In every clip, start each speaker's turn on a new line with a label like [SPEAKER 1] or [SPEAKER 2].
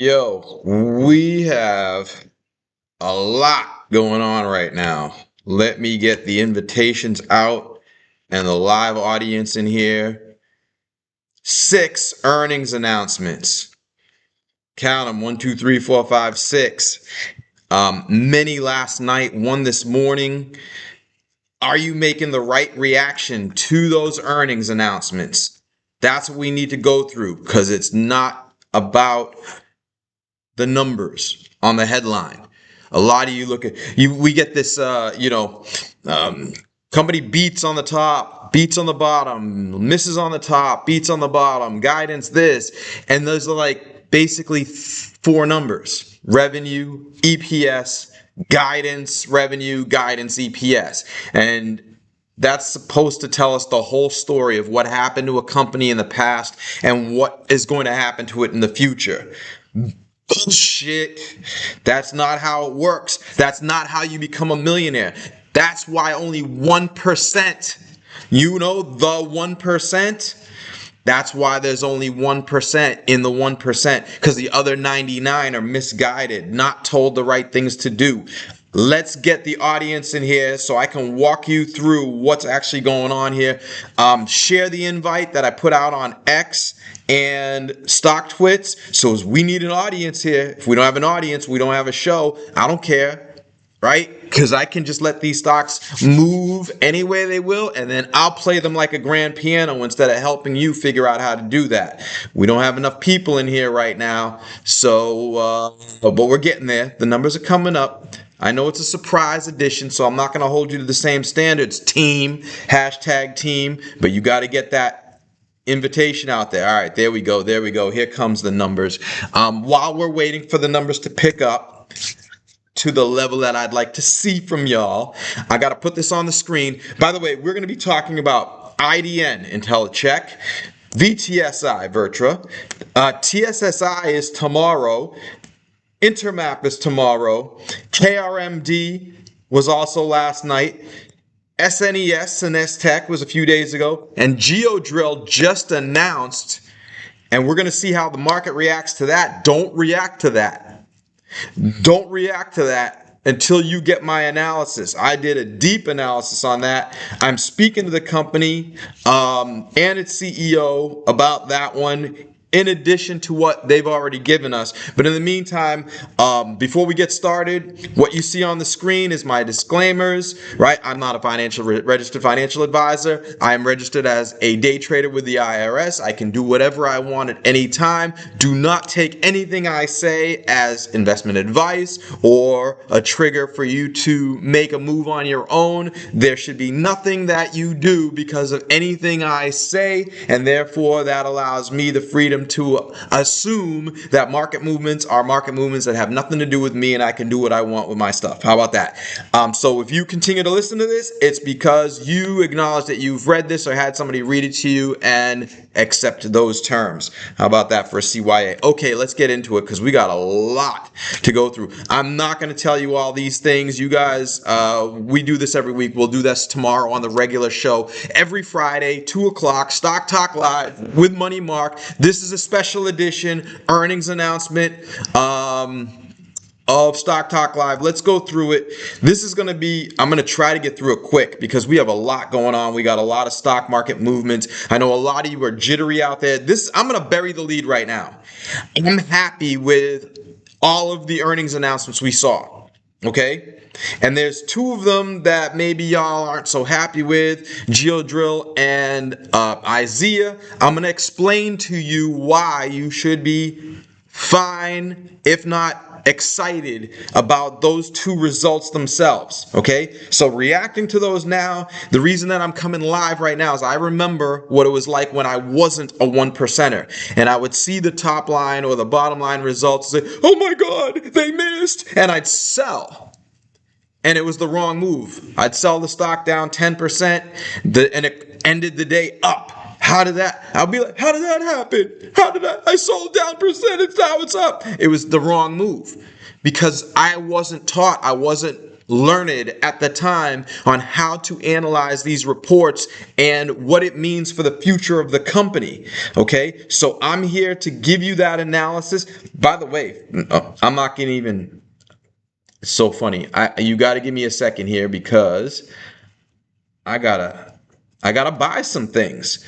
[SPEAKER 1] Yo, we have a lot going on right now. Let me get the invitations out and the live audience in here. 6 earnings announcements. Count them. 1, 2, 3, 4, 5, 6. Many last night, one this morning. Are you making the right reaction to those earnings announcements? That's what we need to go through, because it's not about the numbers on the headline. A lot of you look at we get this company beats on the top, beats on the bottom, misses on the top, beats on the bottom, guidance this, and those are like basically 4 numbers: revenue, EPS, guidance, revenue, guidance, EPS. And that's supposed to tell us the whole story of what happened to a company in the past and what is going to happen to it in the future. Bullshit. That's not how it works. That's not how you become a millionaire. That's why only 1%, the 1%, that's why there's only 1% in the 1%, because the other 99 are misguided, not told the right things to do. Let's get the audience in here so I can walk you through what's actually going on here. Share the invite that I put out on X and StockTwits. So we need an audience here. If we don't have an audience, we don't have a show. I don't care, right? Because I can just let these stocks move any way they will, and then I'll play them like a grand piano instead of helping you figure out how to do that. We don't have enough people in here right now, so but we're getting there. The numbers are coming up. I know it's a surprise edition, so I'm not going to hold you to the same standards, team, #team, but you got to get that invitation out there. All right, there we go. There we go. Here comes the numbers. While we're waiting for the numbers to pick up to the level that I'd like to see from y'all, I got to put this on the screen. By the way, we're going to be talking about IDN, IntelliCheck, VTSI, VirTra. TSSI is tomorrow. Intermap is tomorrow. KRMD was also last night. SNES and STech was a few days ago. And Geodrill just announced, and we're going to see how the market reacts to that. Don't react to that. Don't react to that until you get my analysis. I did a deep analysis on that. I'm speaking to the company and its CEO about that one, in addition to what they've already given us. But in the meantime, before we get started, what you see on the screen is my disclaimers, right? I'm not a registered financial advisor. I am registered as a day trader with the IRS. I can do whatever I want at any time. Do not take anything I say as investment advice or a trigger for you to make a move on your own. There should be nothing that you do because of anything I say, and therefore that allows me the freedom to assume that market movements are market movements that have nothing to do with me, and I can do what I want with my stuff. How about that? So if you continue to listen to this, it's because you acknowledge that you've read this or had somebody read it to you and accept those terms. How about that for a CYA? Okay, let's get into it because we got a lot to go through. I'm not going to tell you all these things. You guys, we do this every week. We'll do this tomorrow on the regular show. Every Friday, 2 o'clock, Stock Talk Live with Money Mark. This is a special edition earnings announcement of Stock Talk Live. Let's go through it. This is going to be, I'm going to try to get through it quick because we have a lot going on. We got a lot of stock market movements. I know a lot of you are jittery out there. I'm going to bury the lead right now. I'm happy with all of the earnings announcements we saw. Okay? And there's 2 of them that maybe y'all aren't so happy with, Geodrill and Izea. I'm going to explain to you why you should be fine, if not excited, about those 2 results themselves. Okay? So reacting to those now, the reason that I'm coming live right now is I remember what it was like when I wasn't a 1%er. And I would see the top line or the bottom line results and say, oh my God, they missed. And I'd sell. And it was the wrong move. I'd sell the stock down 10%, and it ended the day up. How did that? I'll be like, how did that happen? I sold down percentage, now it's up. It was the wrong move because I wasn't taught. I wasn't learned at the time on how to analyze these reports and what it means for the future of the company. Okay, so I'm here to give you that analysis. By the way, I'm not gonna even, it's so funny. You got to give me a second here because I gotta buy some things.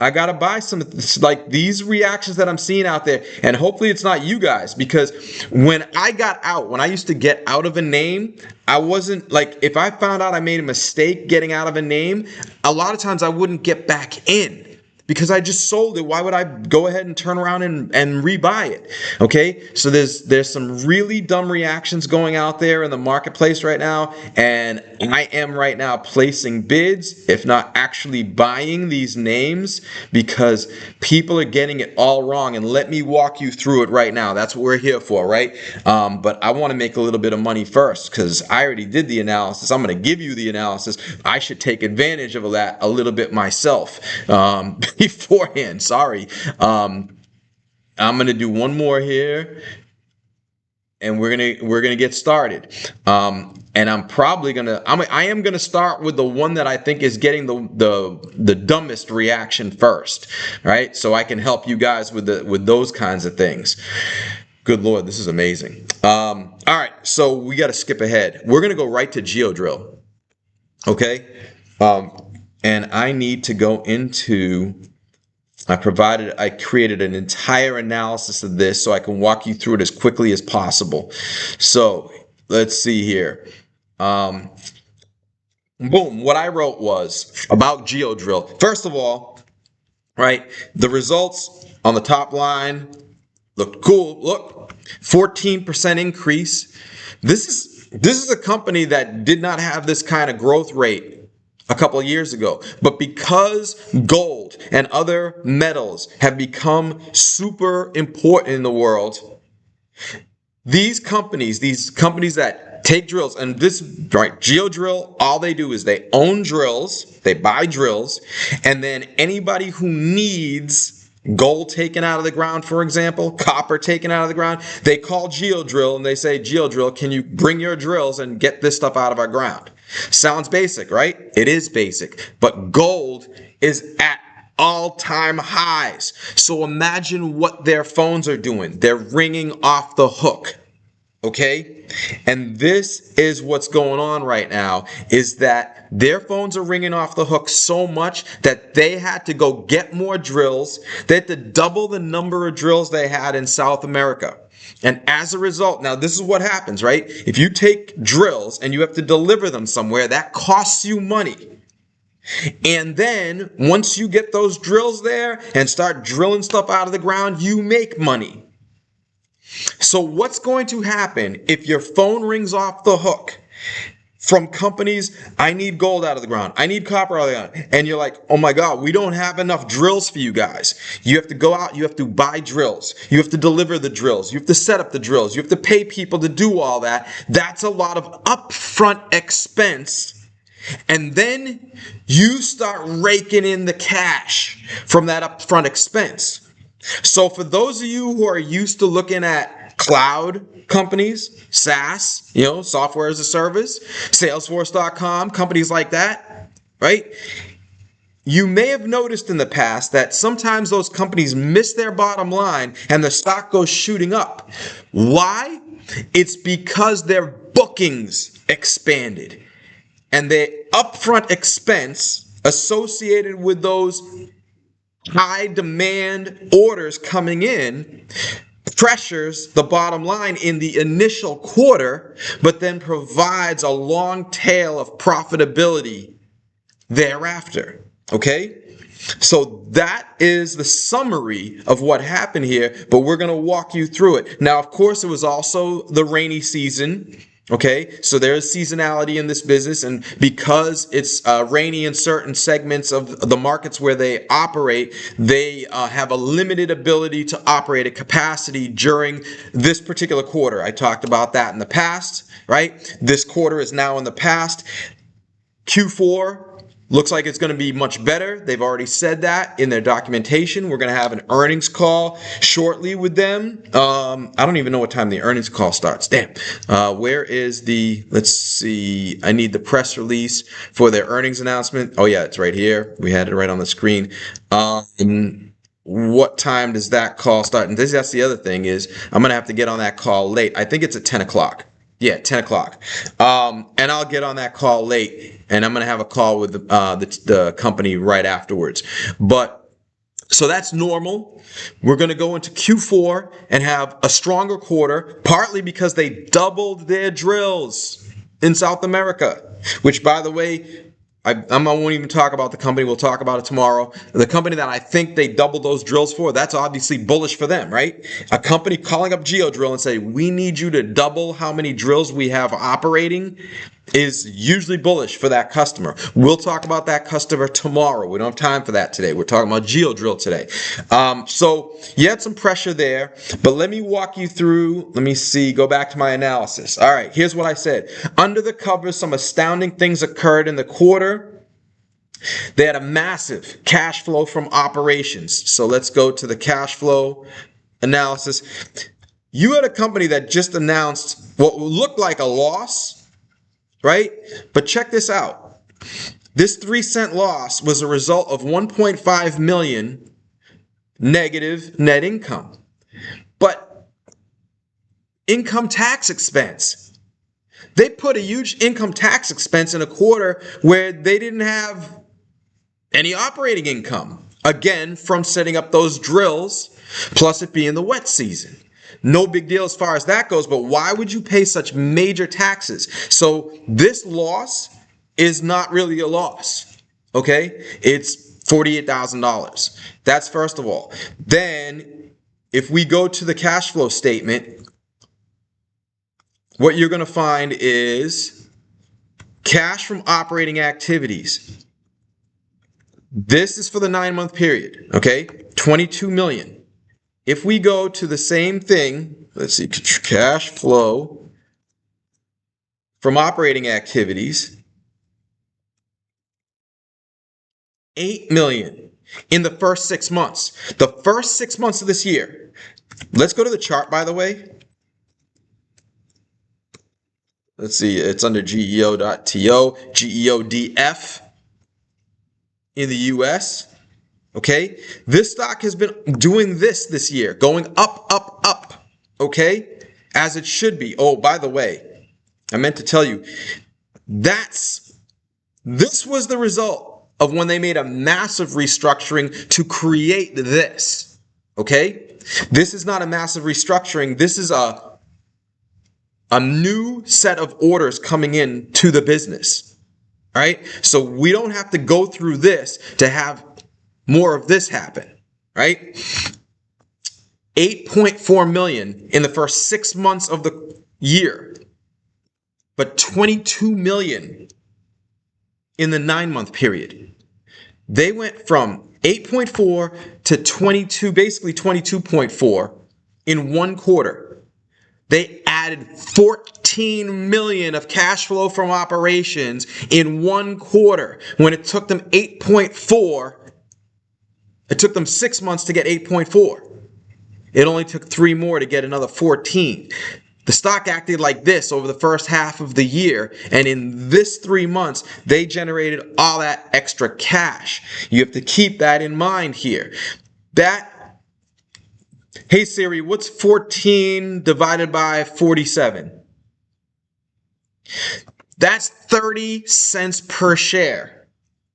[SPEAKER 1] I gotta buy some, like these reactions that I'm seeing out there, and hopefully it's not you guys, because when I used to get out of a name, I wasn't like, if I found out I made a mistake getting out of a name, a lot of times I wouldn't get back in because I just sold it. Why would I go ahead and turn around and rebuy it? Okay, so there's some really dumb reactions going out there in the marketplace right now, and I am right now placing bids, if not actually buying these names, because people are getting it all wrong. And let me walk you through it right now. That's what we're here for, right? But I want to make a little bit of money first because I already did the analysis. I'm going to give you the analysis. I should take advantage of that a little bit myself beforehand. Sorry. I'm going to do one more here, and we're gonna get started. And I'm probably I am gonna start with the one that I think is getting the dumbest reaction first, right? So I can help you guys with those kinds of things. Good Lord, this is amazing. All right, so we got to skip ahead. We're gonna go right to Geodrill, okay? And I need to go into. I created an entire analysis of this so I can walk you through it as quickly as possible. So let's see here. Boom, what I wrote was about Geodrill. First of all, right, the results on the top line looked cool. Look, 14% increase. This is a company that did not have this kind of growth rate a couple of years ago, but because gold and other metals have become super important in the world, these companies that take drills, and this, right, Geodrill, all they do is they own drills, they buy drills, and then anybody who needs gold taken out of the ground, for example, copper taken out of the ground, they call Geodrill and they say, Geodrill, can you bring your drills and get this stuff out of our ground? Sounds basic, right? It is basic, but gold is at all-time highs. So imagine what their phones are doing. They're ringing off the hook, okay? And this is what's going on right now, is that their phones are ringing off the hook so much that they had to go get more drills. They had to double the number of drills they had in South America. And as a result, now this is what happens, right? If you take drills and you have to deliver them somewhere, that costs you money. And then once you get those drills there and start drilling stuff out of the ground, you make money. So what's going to happen if your phone rings off the hook from companies? I need gold out of the ground, I need copper out of the ground, and you're like, oh my God, we don't have enough drills for you guys. You have to go out, you have to buy drills, you have to deliver the drills, you have to set up the drills, you have to pay people to do all that. That's a lot of upfront expense. And then you start raking in the cash from that upfront expense. So for those of you who are used to looking at cloud companies, SaaS, software as a service, Salesforce.com, companies like that, right? You may have noticed in the past that sometimes those companies miss their bottom line and the stock goes shooting up. Why? It's because their bookings expanded. And the upfront expense associated with those high demand orders coming in pressures the bottom line in the initial quarter, but then provides a long tail of profitability thereafter. Okay? So that is the summary of what happened here, but we're going to walk you through it. Now, of course, it was also the rainy season. Okay, so there is seasonality in this business, and because it's rainy in certain segments of the markets where they operate, they have a limited ability to operate at capacity during this particular quarter. I talked about that in the past, right? This quarter is now in the past. Q4, Looks like it's going to be much better. They've already said that in their documentation. We're going to have an earnings call shortly with them. I don't even know what time the earnings call starts. Damn. Where is the, let's see, I need the press release for their earnings announcement. Oh yeah, it's right here. We had it right on the screen. What time does that call start? And that's the other thing is I'm going to have to get on that call late. I think it's at 10 o'clock. Yeah, 10 o'clock. And I'll get on that call late, and I'm going to have a call with the company right afterwards. But so that's normal. We're going to go into Q4 and have a stronger quarter, partly because they doubled their drills in South America, which, by the way, I won't even talk about the company. We'll talk about it tomorrow. The company that I think they doubled those drills for, that's obviously bullish for them, right? A company calling up Geodrill and say, we need you to double how many drills we have operating is usually bullish for that customer. We'll talk about that customer tomorrow. We don't have time for that today. We're talking about Geodrill today. So you had some pressure there, but let me walk you through. Let me see, go back to my analysis. All right, here's what I said. Under the covers, some astounding things occurred in the quarter. They had a massive cash flow from operations. So let's go to the cash flow analysis. You had a company that just announced what looked like a loss, right? But check this out. This 3-cent loss was a result of 1.5 million negative net income. But income tax expense. They put a huge income tax expense in a quarter where they didn't have any operating income. Again, from setting up those drills, plus it being the wet season. No big deal as far as that goes, but why would you pay such major taxes? So this loss is not really a loss, okay? It's $48,000. That's first of all. Then, if we go to the cash flow statement, what you're going to find is cash from operating activities. This is for the 9-month period, okay? 22 million. If we go to the same thing, let's see, cash flow from operating activities, 8 million in the first 6 months. The first 6 months of this year. Let's go to the chart, by the way. Let's see, it's under GEO.TO, GEODF in the US. Okay, this stock has been doing this year, going up, up, up, okay, as it should be. Oh, by the way, I meant to tell you, this was the result of when they made a massive restructuring to create this, okay? This is not a massive restructuring. This is a new set of orders coming in to the business, all right? So we don't have to go through this to have more of this happen, right? 8.4 million in the first 6 months of the year, but 22 million in the 9-month period. They went from 8.4 to 22, basically 22.4 in one quarter. They added 14 million of cash flow from operations in one quarter when it took them 8.4. It took them 6 months to get 8.4. It only took 3 more to get another 14. The stock acted like this over the first half of the year, and in this 3 months, they generated all that extra cash. You have to keep that in mind here. Hey Siri, what's 14 divided by 47? That's 30 cents per share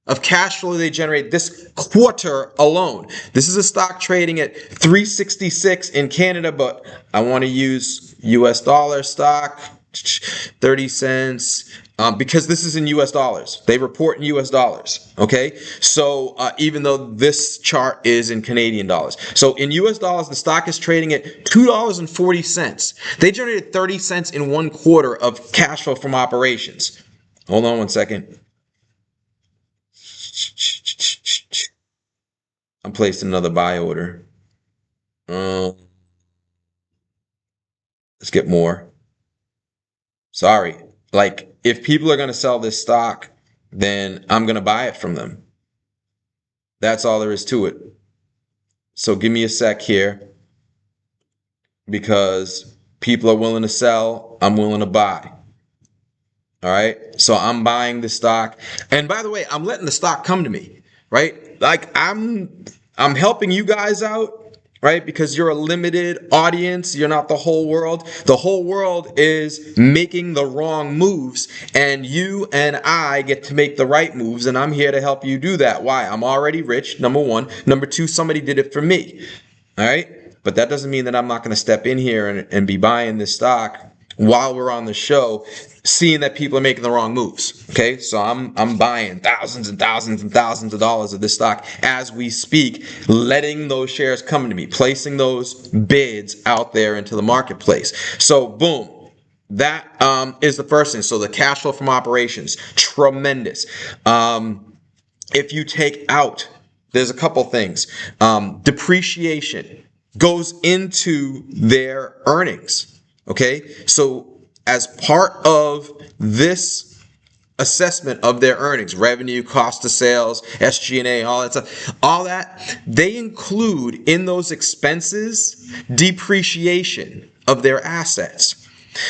[SPEAKER 1] of cash flow they generate this quarter alone. This is a stock trading at 366 in Canada, but I want to use US dollar stock, 30 cents, because this is in US dollars. They report in US dollars, okay? So even though this chart is in Canadian dollars. So in US dollars, the stock is trading at $2.40. They generated 30 cents in one quarter of cash flow from operations. Hold on one second. I'm placing another buy order. Let's get more. Sorry. Like, if people are going to sell this stock, then I'm going to buy it from them. That's all there is to it. So give me a sec here, because people are willing to sell, I'm willing to buy. All right, so I'm buying the stock, and by the way, I'm letting the stock come to me, right? Like I'm helping you guys out, right? Because you're a limited audience, you're not the whole world. The whole world is making the wrong moves, and you and I get to make the right moves, and I'm here to help you do that. Why? I'm already rich, number one. Number two, somebody did it for me, all right? But that doesn't mean that I'm not going to step in here and be buying this stock while we're on the show, seeing that people are making the wrong moves. Okay, so I'm buying thousands and thousands and thousands of dollars of this stock as we speak, letting those shares come to me, placing those bids out there into the marketplace. So boom, that is the first thing. So the cash flow from operations, tremendous. If you take out, there's a couple things. Depreciation goes into their earnings. Okay, so as part of this assessment of their earnings, revenue, cost of sales, SG&A, all that stuff, all that, they include in those expenses depreciation of their assets.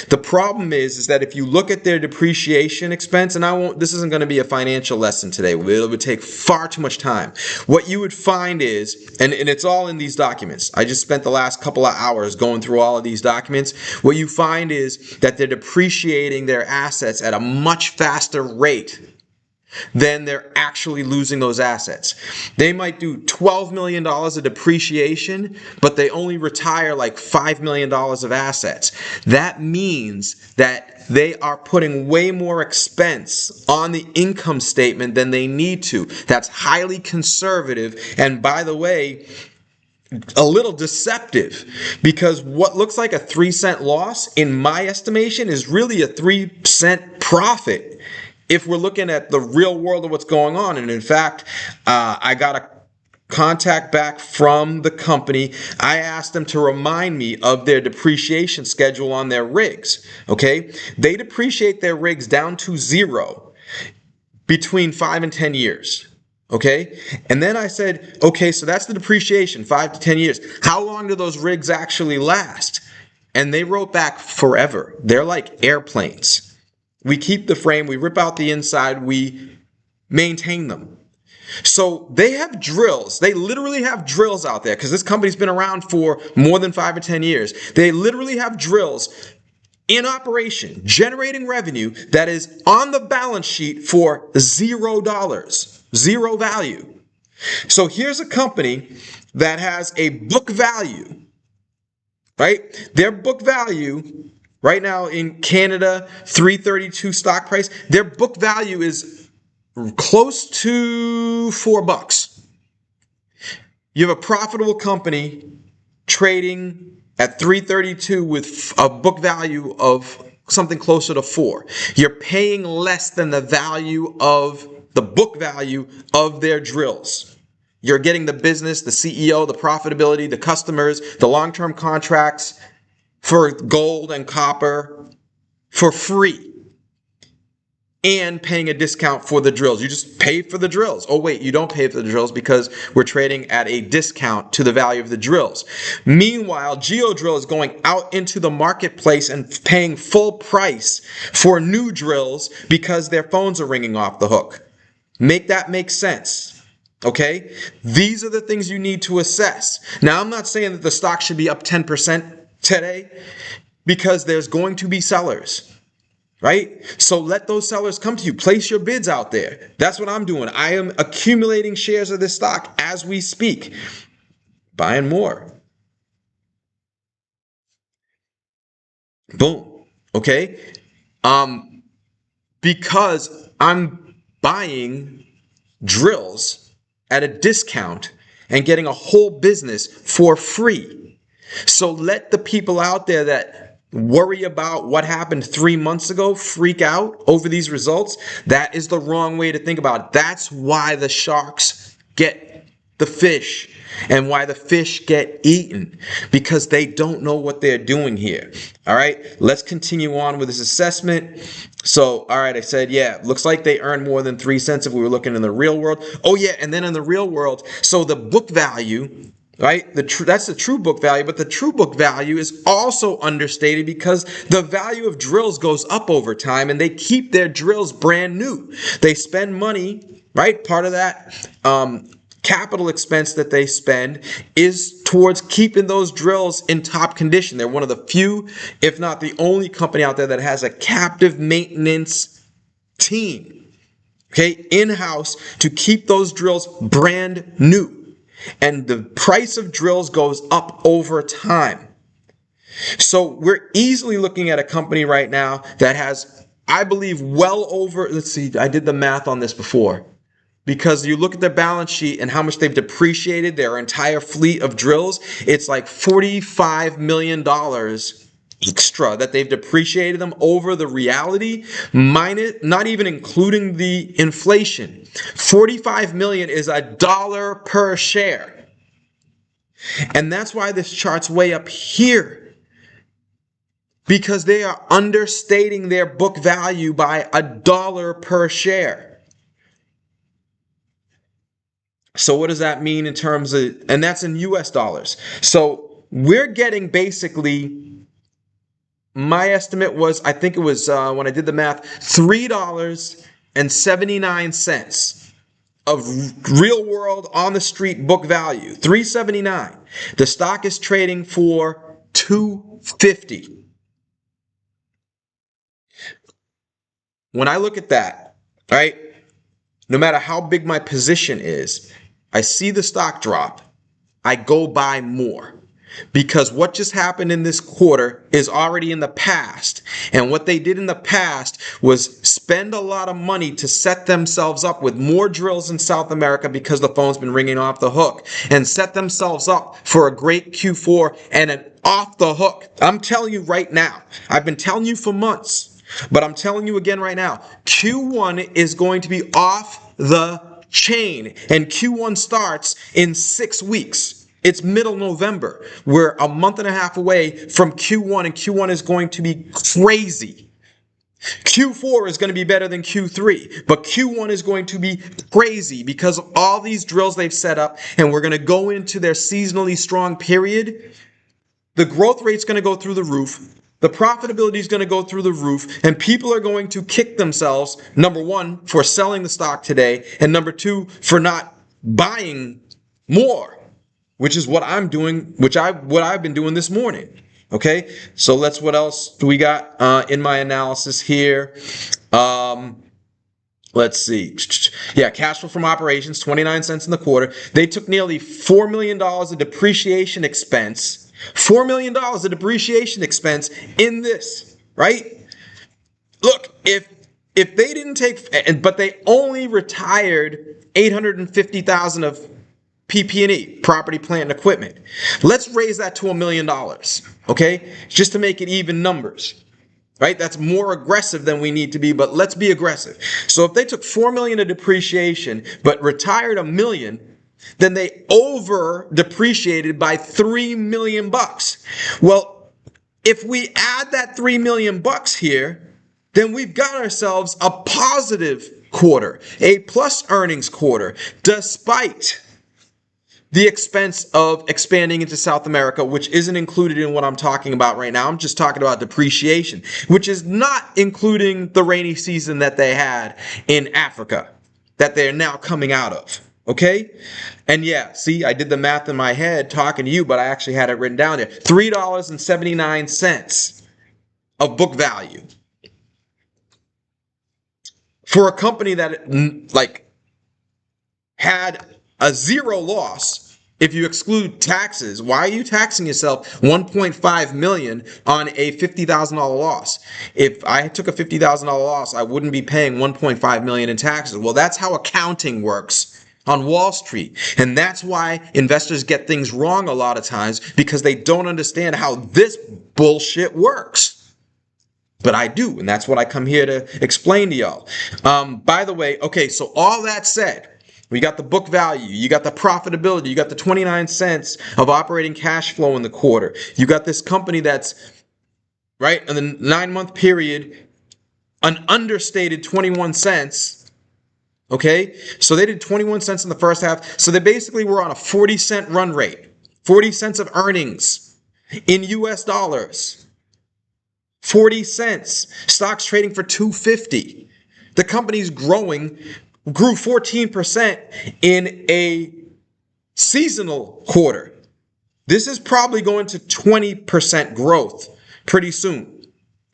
[SPEAKER 1] The problem is that if you look at their depreciation expense, and this isn't going to be a financial lesson today, it would take far too much time. What you would find is, and it's all in these documents, I just spent the last couple of hours going through all of these documents. What you find is that they're depreciating their assets at a much faster rate then they're actually losing those assets. They might do $12 million of depreciation, but they only retire like $5 million of assets. That means that they are putting way more expense on the income statement than they need to. That's highly conservative, and by the way, a little deceptive, because what looks like a 3-cent loss in my estimation is really a 3-cent profit if we're looking at the real world of what's going on. And in fact, I got a contact back from the company. I asked them to remind me of their depreciation schedule on their rigs. Okay, they depreciate their rigs down to 0 between 5 and 10 years. Okay, and then I said, okay, so that's the depreciation, 5 to 10 years. How long do those rigs actually last? And they wrote back, forever. They're like airplanes. We keep the frame, we rip out the inside, we maintain them. So they have drills. They literally have drills out there, because this company's been around for more than 5 or 10 years. They literally have drills in operation, generating revenue that is on the balance sheet for $0, zero value. So here's a company that has a book value, right? Their book value right now in Canada, 332 stock price, their book value is close to $4. You have a profitable company trading at 332 with a book value of something closer to 4. You're paying less than the value of the book value of their drills. You're getting the business, the CEO, the profitability, the customers, the long-term contracts for gold and copper for free, and paying a discount for the drills. You just pay for the drills. Oh wait, you don't pay for the drills because we're trading at a discount to the value of the drills. Meanwhile, Geodrill is going out into the marketplace and paying full price for new drills because their phones are ringing off the hook. Make that make sense. Okay? These are the things you need to assess. Now, I'm not saying that the stock should be up 10% today, because there's going to be sellers, right? So let those sellers come to you. Place your bids out there. That's what I'm doing. I am accumulating shares of this stock as we speak, buying more. Boom. Okay? Because I'm buying drills at a discount and getting a whole business for free. So let the people out there that worry about what happened 3 months ago freak out over these results. That is the wrong way to think about it. That's why the sharks get the fish. and why the fish get eaten, because they don't know what they're doing here. All right, let's continue on with this assessment. So, all right, I said, yeah, looks like they earn more than 3 cents if we were looking in the real world. Oh yeah, and then in the real world, so the book value, right? That's the true book value, but the true book value is also understated because the value of drills goes up over time and they keep their drills brand new. They spend money, right? Part of that capital expense that they spend is towards keeping those drills in top condition. They're one of the few, if not the only company out there that has a captive maintenance team, okay, in-house to keep those drills brand new. And the price of drills goes up over time. So we're easily looking at a company right now that has, I believe, well over, let's see, I did the math on this before. Because you look at their balance sheet and how much they've depreciated their entire fleet of drills, it's like $45 million extra that they've depreciated them over the reality, minus, not even including the inflation. 45 million is $1 per share. And that's why this chart's way up here. Because they are understating their book value by $1 per share. So what does that mean in terms of, and that's in US dollars. So we're getting basically, my estimate was, I think it was when I did the math, $3.79 of real world on the street book value. $3.79. The stock is trading for $2.50. When I look at that, right, no matter how big my position is, I see the stock drop, I go buy more. Because what just happened in this quarter is already in the past. And what they did in the past was spend a lot of money to set themselves up with more drills in South America because the phone's been ringing off the hook. And set themselves up for a great Q4 and an off the hook. I'm telling you right now, I've been telling you for months, but I'm telling you again right now, Q1 is going to be off the chain, and Q1 starts in 6 weeks. It's middle November. We're a month and a half away from Q1, and Q1 is going to be crazy. Q4 is going to be better than Q3, but Q1 is going to be crazy because of all these drills they've set up, and we're going to go into their seasonally strong period. The growth rate's going to go through the roof. The profitability is going to go through the roof, and people are going to kick themselves, number one, for selling the stock today, and number two, for not buying more, which is what I'm doing, what I've been doing this morning. Okay, so what else do we got in my analysis here? Let's see. Yeah, cash flow from operations, 29 cents in the quarter. They took nearly $4 million of depreciation expense. $4 million of depreciation expense in this, right? Look, if they didn't take, but they only retired $850,000 of PP&E, property, plant, and equipment. Let's raise that to $1 million, okay? Just to make it even numbers, right? That's more aggressive than we need to be, but let's be aggressive. So if they took $4 million of depreciation, but retired $1 million, then they over depreciated by $3 million. Well, if we add that $3 million here, then we've got ourselves a positive quarter, a plus earnings quarter, despite the expense of expanding into South America, which isn't included in what I'm talking about right now. I'm just talking about depreciation, which is not including the rainy season that they had in Africa, that they're now coming out of. Okay? And yeah, see, I did the math in my head talking to you, but I actually had it written down there. $3.79 of book value. For a company that, like, had a zero loss, if you exclude taxes. Why are you taxing yourself $1.5 million on a $50,000 loss? If I took a $50,000 loss, I wouldn't be paying $1.5 million in taxes. Well, that's how accounting works on Wall Street. And that's why investors get things wrong a lot of times, because they don't understand how this bullshit works. But I do, and that's what I come here to explain to y'all. By the way, okay, so all that said, We got the book value, you got the profitability, you got the 29 cents of operating cash flow in the quarter. You got this company that's, right, in the 9-month period, an understated 21 cents. Okay, so they did 21 cents in the first half. So they basically were on a 40-cent run rate, 40 cents of earnings in US dollars. 40 cents. Stocks trading for $2.50. The company's growing, grew 14% in a seasonal quarter. This is probably going to 20% growth pretty soon.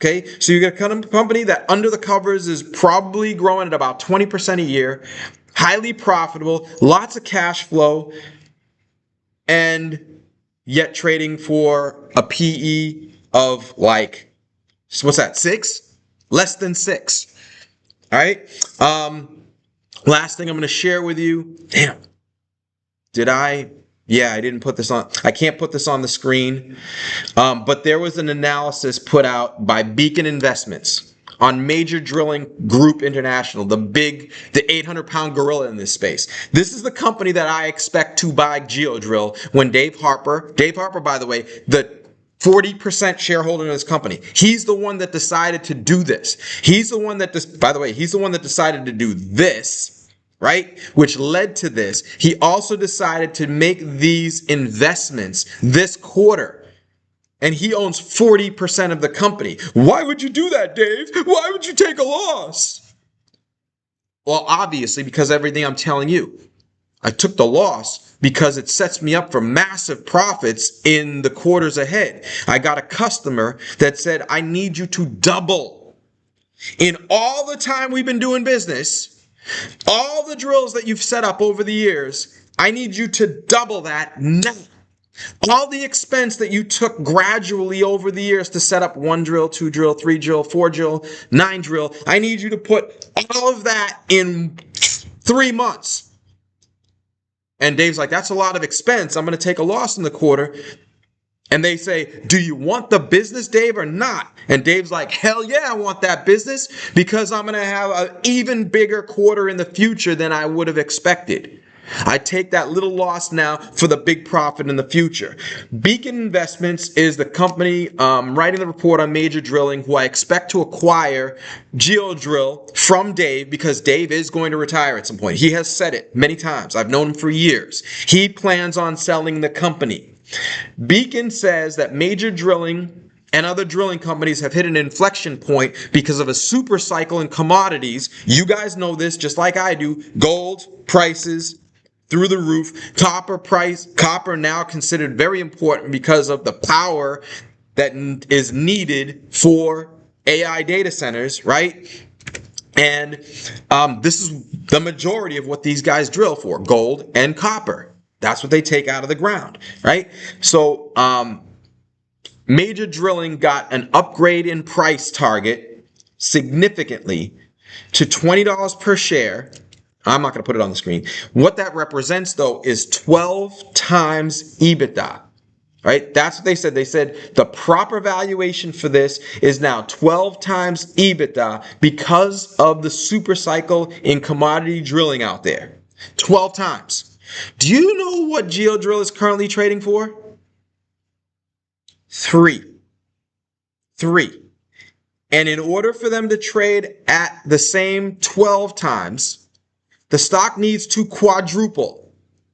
[SPEAKER 1] Okay, so you got a company that under the covers is probably growing at about 20% a year, highly profitable, lots of cash flow, and yet trading for a PE of like, what's that, 6? Less than 6. All right. Last thing I'm going to share with you. Damn. Did I? Yeah, I didn't put this on. I can't put this on the screen. But there was an analysis put out by Beacon Investments on Major Drilling Group International, the 800-pound gorilla in this space. This is the company that I expect to buy Geodrill when Dave Harper, by the way, the 40% shareholder in this company. He's the one that decided to do this. He's the one that, by the way, he's the one that decided to do this, right? Which led to this. He also decided to make these investments this quarter. And he owns 40% of the company. Why would you do that, Dave? Why would you take a loss? Well, obviously, because everything I'm telling you. I took the loss because it sets me up for massive profits in the quarters ahead. I got a customer that said, I need you to double. In all the time we've been doing business, all the drills that you've set up over the years, I need you to double that now. All the expense that you took gradually over the years to set up 1 drill, 2 drill, 3 drill, 4 drill, 9 drill, I need you to put all of that in 3 months. And Dave's like, that's a lot of expense. I'm going to take a loss in the quarter. And they say, do you want the business, Dave, or not? And Dave's like, hell yeah, I want that business because I'm going to have an even bigger quarter in the future than I would have expected. I take that little loss now for the big profit in the future. Beacon Investments is the company writing the report on Major Drilling, who I expect to acquire Geodrill from Dave because Dave is going to retire at some point. He has said it many times. I've known him for years. He plans on selling the company. Beacon says that Major Drilling and other drilling companies have hit an inflection point because of a super cycle in commodities. You guys know this just like I do. Gold prices through the roof. Copper now considered very important because of the power that is needed for AI data centers, right? And this is the majority of what these guys drill for, gold and copper. That's what they take out of the ground, right? So Major Drilling got an upgrade in price target significantly to $20 per share. I'm not going to put it on the screen. What that represents, though, is 12 times EBITDA, right? That's what they said. They said the proper valuation for this is now 12 times EBITDA because of the super cycle in commodity drilling out there. 12 times. Do you know what Geodrill is currently trading for? 3. And in order for them to trade at the same 12 times, the stock needs to quadruple,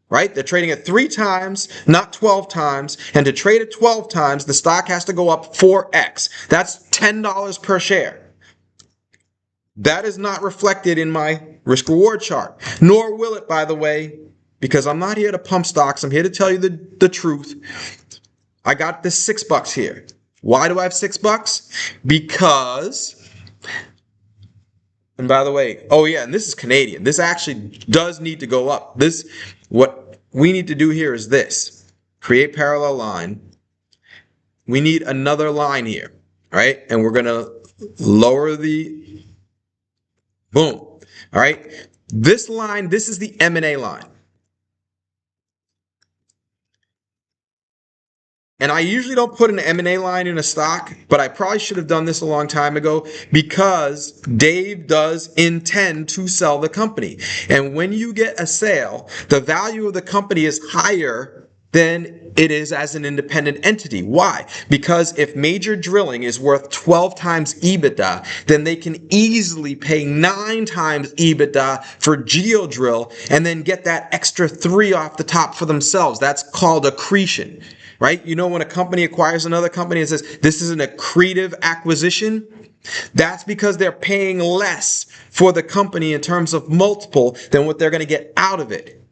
[SPEAKER 1] right? They're trading at 3 times, not 12 times. And to trade at 12 times, the stock has to go up 4x. That's $10 per share. That is not reflected in my risk-reward chart. Nor will it, by the way, because I'm not here to pump stocks. I'm here to tell you the truth. I got this $6 here. Why do I have $6? Because... And by the way, oh yeah, and this is Canadian. This actually does need to go up. What we need to do here is this. Create parallel line. We need another line here, right? And we're going to lower the, boom. All right. This line, this is the M&A line. And I usually don't put an M&A line in a stock, but I probably should have done this a long time ago because Dave does intend to sell the company. And when you get a sale, the value of the company is higher than it is as an independent entity. Why? Because if Major Drilling is worth 12 times EBITDA, then they can easily pay 9 times EBITDA for Geodrill and then get that extra 3 off the top for themselves. That's called accretion. Right? You know, when a company acquires another company and says, this is an accretive acquisition, that's because they're paying less for the company in terms of multiple than what they're going to get out of it.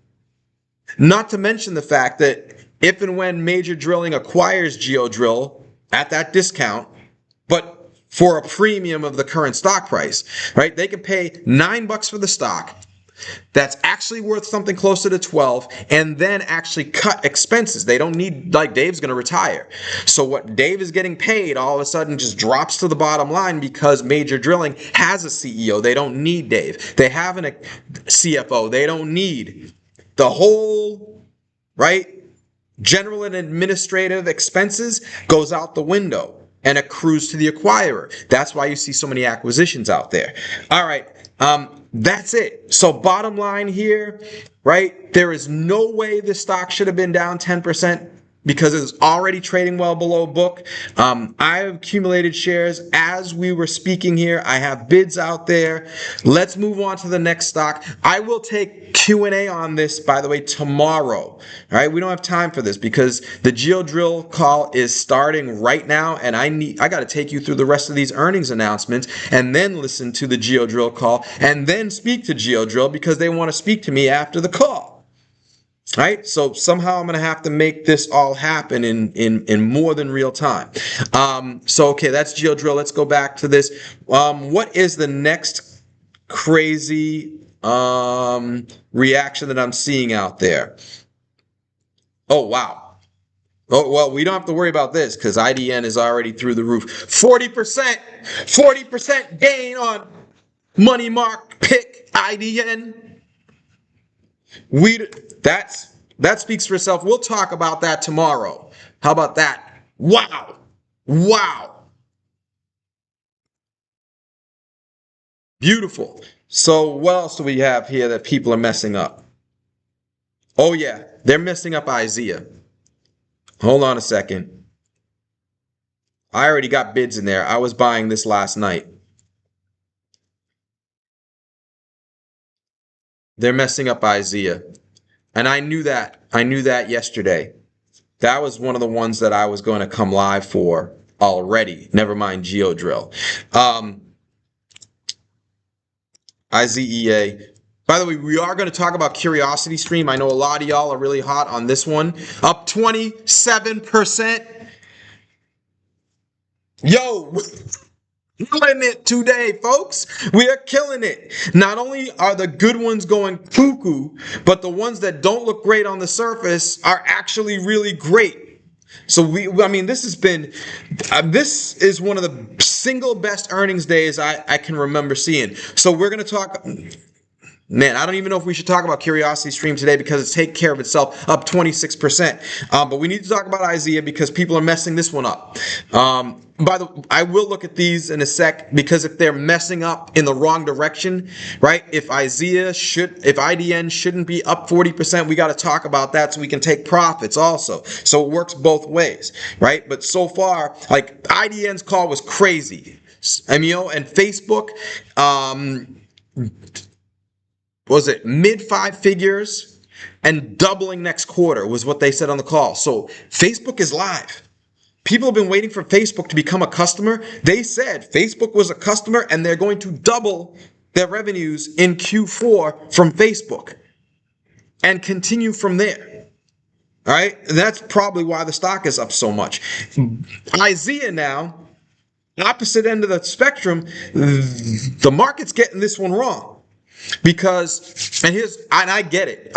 [SPEAKER 1] Not to mention the fact that if and when Major Drilling acquires Geodrill at that discount, but for a premium of the current stock price, right? They can pay $9 for the stock. That's actually worth something closer to 12 and then actually cut expenses. They don't need, like Dave's going to retire. So what Dave is getting paid all of a sudden just drops to the bottom line because Major Drilling has a CEO. They don't need Dave. They have a CFO. They don't need the whole, right? General and administrative expenses goes out the window and accrues to the acquirer. That's why you see so many acquisitions out there. All right. That's it. So bottom line here, right? There is no way this stock should have been down 10% because it's already trading well below book. I have accumulated shares as we were speaking here. I have bids out there. Let's move on to the next stock. I will take Q&A on this, by the way, tomorrow. All right, we don't have time for this because the Geodrill call is starting right now, and I got to take you through the rest of these earnings announcements and then listen to the Geodrill call and then speak to Geodrill because they want to speak to me after the call. Right, so somehow I'm going to have to make this all happen in more than real time. So okay, that's Geodrill. Let's go back to this. What is the next crazy reaction that I'm seeing out there? Oh wow. Oh well, we don't have to worry about this because IDN is already through the roof. 40% gain on money mark pick IDN. That speaks for itself. We'll talk about that tomorrow. How about that? Wow. Wow. Beautiful. So what else do we have here that people are messing up? Oh yeah, they're messing up Izea. Hold on a second. I already got bids in there. I was buying this last night. They're messing up Izea. And I knew that. I knew that yesterday. That was one of the ones that I was going to come live for already. Never mind Geodrill. Izea. By the way, we are going to talk about Curiosity Stream. I know a lot of y'all are really hot on this one. Up 27%. Yo, killing it today, folks. We are killing it. Not only are the good ones going cuckoo, but the ones that don't look great on the surface are actually really great. So I mean, this has been, this is one of the single best earnings days I can remember seeing. So we're going to talk. Man, I don't even know if we should talk about Curiosity Stream today because it's taking care of itself, up 26%. But we need to talk about Izea because people are messing this one up. By the way, I will look at these in a sec because if they're messing up in the wrong direction, right? If IDN shouldn't be up 40%, we got to talk about that so we can take profits also. So it works both ways, right? But so far, like IDN's call was crazy. And Facebook, was it mid 5 figures and doubling next quarter was what they said on the call. So Facebook is live. People have been waiting for Facebook to become a customer. They said Facebook was a customer and they're going to double their revenues in Q4 from Facebook and continue from there. All right. That's probably why the stock is up so much. Izea now, opposite end of the spectrum, the market's getting this one wrong. Because, and I get it,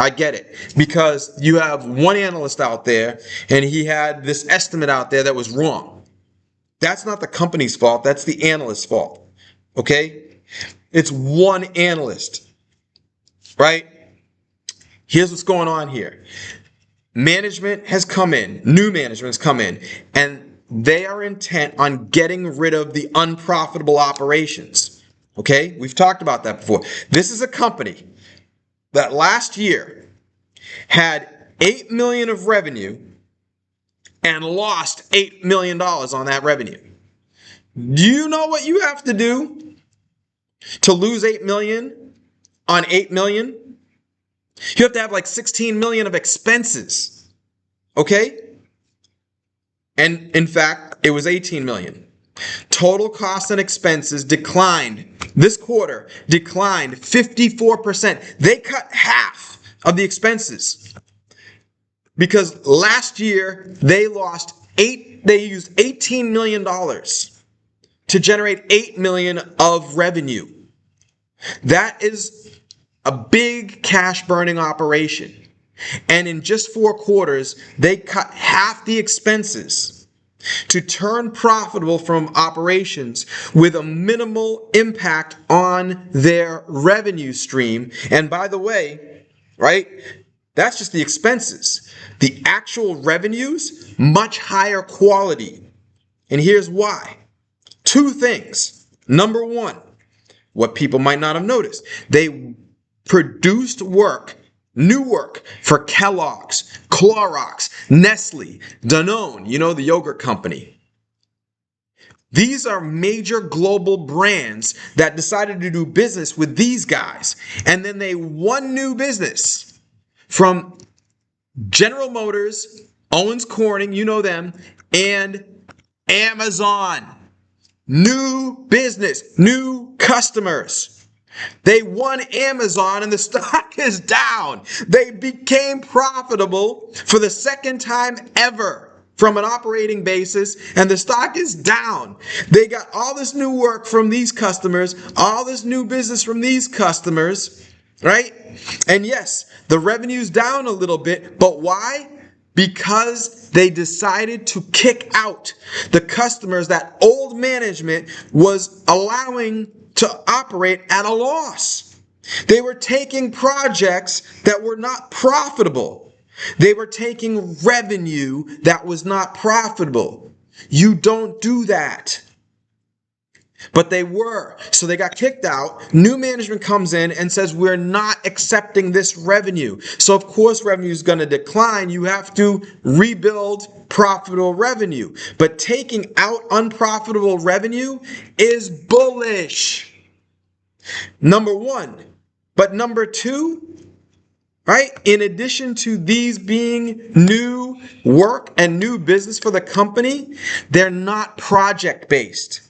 [SPEAKER 1] because you have one analyst out there and he had this estimate out there that was wrong. That's not the company's fault, that's the analyst's fault, okay? It's one analyst, right? Here's what's going on here. management has come in, new management has come in, and they are intent on getting rid of the unprofitable operations. Okay, we've talked about that before. This is a company that last year had $8 million of revenue and lost $8 million on that revenue. Do you know what you have to do to lose $8 million on $8 million? You have to have like 16 million of expenses. Okay? And in fact, it was 18 million. Total costs and expenses declined. This quarter declined 54%. They cut half of the expenses because last year they used $18 million to generate $8 million of revenue. That is a big cash burning operation. And in just 4 quarters, they cut half the expenses to turn profitable from operations with a minimal impact on their revenue stream. And by the way, right, that's just the expenses. The actual revenues, much higher quality. And here's why. 2 things. Number 1, what people might not have noticed. They produced new work for Kellogg's, Clorox, Nestle, Danone, you know, the yogurt company. These are major global brands that decided to do business with these guys. And then they won new business from General Motors, Owens Corning, you know them, and Amazon. New business, new customers. They won Amazon and the stock is down. They became profitable for the second time ever from an operating basis and the stock is down. They got all this new work from these customers, all this new business from these customers, right? And yes, the revenue's down a little bit, but why? Because they decided to kick out the customers that old management was allowing to operate at a loss. They were taking projects that were not profitable. They were taking revenue that was not profitable. You don't do that. But they were. So they got kicked out. New management comes in and says, we're not accepting this revenue. So of course revenue is going to decline. You have to rebuild profitable revenue. But taking out unprofitable revenue is bullish. Number 1. But number 2, right? In addition to these being new work and new business for the company, they're not project-based.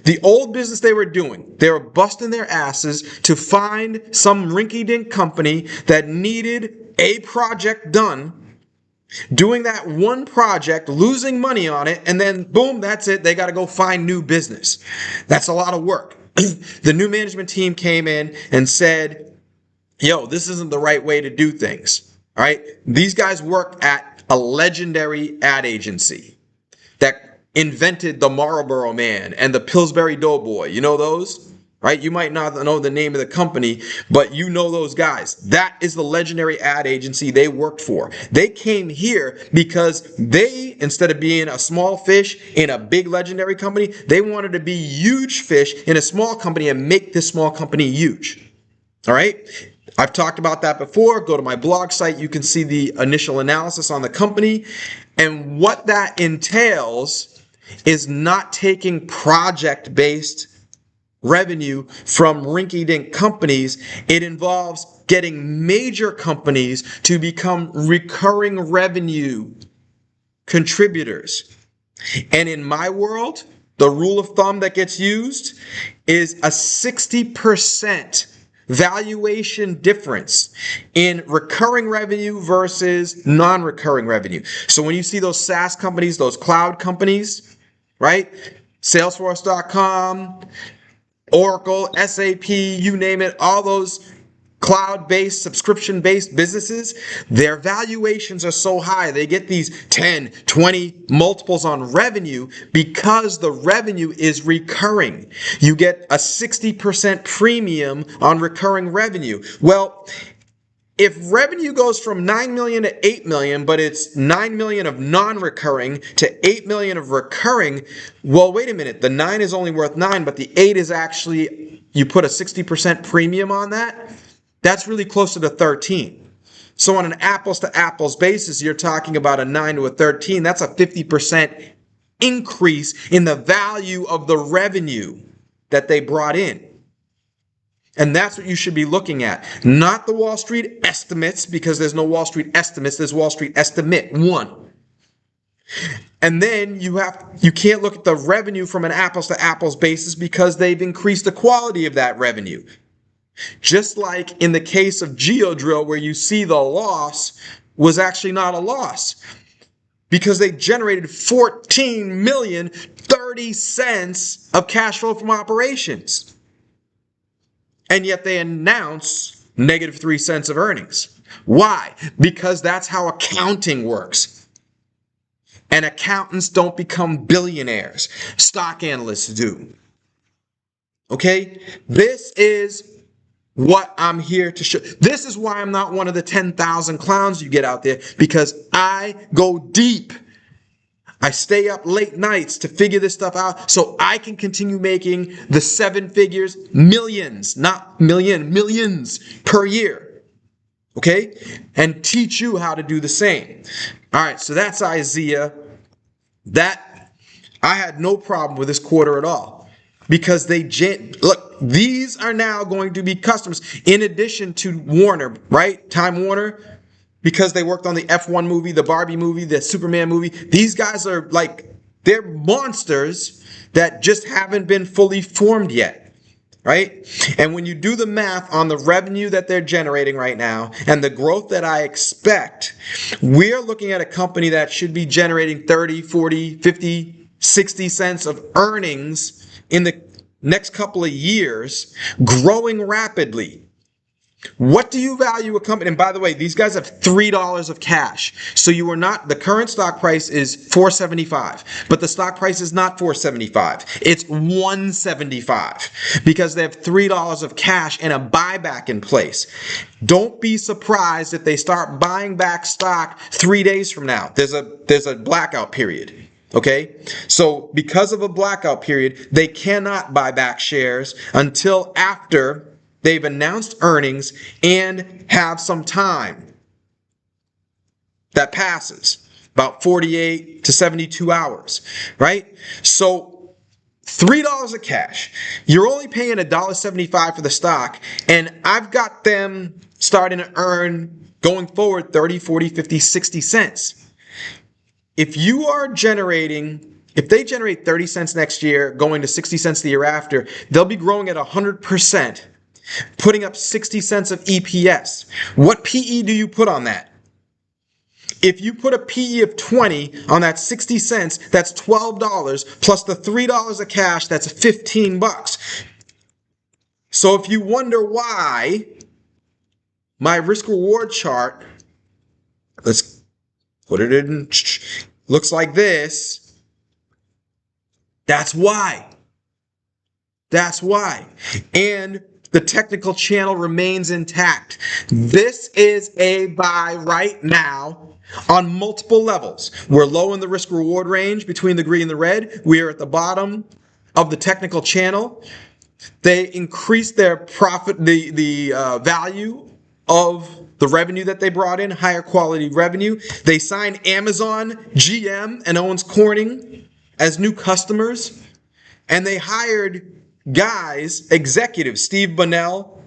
[SPEAKER 1] The old business they were doing, they were busting their asses to find some rinky-dink company that needed a project done, doing that one project, losing money on it, and then boom, that's it. They got to go find new business. That's a lot of work. The new management team came in and said, yo, this isn't the right way to do things. All right. These guys work at a legendary ad agency that invented the Marlboro Man and the Pillsbury Doughboy. You know those, right? You might not know the name of the company, but you know those guys. That is the legendary ad agency they worked for. They came here because they, instead of being a small fish in a big legendary company, they wanted to be huge fish in a small company and make this small company huge. All right? I've talked about that before. Go to my blog site. You can see the initial analysis on the company. And what that entails is not taking project-based revenue from rinky-dink companies. It involves getting major companies to become recurring revenue contributors. And in my world, the rule of thumb that gets used is a 60% valuation difference in recurring revenue versus non-recurring revenue. So when you see those SaaS companies, those cloud companies, right? Salesforce.com, Oracle, SAP, you name it, all those cloud-based, subscription-based businesses, their valuations are so high. They get these 10, 20 multiples on revenue because the revenue is recurring. You get a 60% premium on recurring revenue. Well, if revenue goes from 9 million to 8 million, but it's 9 million of non-recurring to 8 million of recurring, well, wait a minute. The 9 is only worth 9, but the 8 is actually, you put a 60% premium on that. That's really closer to 13. So on an apples to apples basis, you're talking about a 9 to a 13. That's a 50% increase in the value of the revenue that they brought in. And that's what you should be looking at. Not the Wall Street estimates, because there's no Wall Street estimates. There's Wall Street estimate 1. And then you can't look at the revenue from an apples to apples basis because they've increased the quality of that revenue. Just like in the case of Geodrill, where you see the loss was actually not a loss because they generated $14,030,000 of cash flow from operations. And yet they announce -3 cents of earnings. Why? Because that's how accounting works. And accountants don't become billionaires. Stock analysts do. Okay? This is what I'm here to show. This is why I'm not one of the 10,000 clowns you get out there, because I go deep. I stay up late nights to figure this stuff out so I can continue making the 7 figures, millions, not million, millions per year. Okay? And teach you how to do the same. All right, so that's Izea. That, I had no problem with this quarter at all. Because look, these are now going to be customers in addition to Warner, right? Time Warner, because they worked on the F1 movie, the Barbie movie, the Superman movie. These guys are like, they're monsters that just haven't been fully formed yet, right? And when you do the math on the revenue that they're generating right now and the growth that I expect, we're looking at a company that should be generating 30, 40, 50, 60 cents of earnings in the next couple of years, growing rapidly. What do you value a company? And by the way, these guys have $3 of cash. So you are not, the current stock price is $4.75, but the stock price is not $4.75. It's $1.75 because they have $3 of cash and a buyback in place. Don't be surprised if they start buying back stock 3 days from now. There's a blackout period. Okay, so because of a blackout period, they cannot buy back shares until after they've announced earnings and have some time that passes, about 48 to 72 hours, right? So $3 of cash. You're only paying $1.75 for the stock, and I've got them starting to earn going forward 30, 40, 50, 60 cents. If you are generating, if they generate 30 cents next year, going to 60 cents the year after, they'll be growing at 100%, putting up 60 cents of EPS. What PE do you put on that? If you put a PE of 20 on that 60 cents, that's $12 plus the $3 of cash, that's 15 bucks. So if you wonder why my risk reward chart, let's put it in, looks like this. That's why. That's why. And the technical channel remains intact. This is a buy right now on multiple levels. We're low in the risk reward range between the green and the red. We are at the bottom of the technical channel. They increased their profit, the value of the revenue that they brought in, higher quality revenue. They signed Amazon, GM, and Owens Corning as new customers. And they hired guys, executives, Steve Bunnell,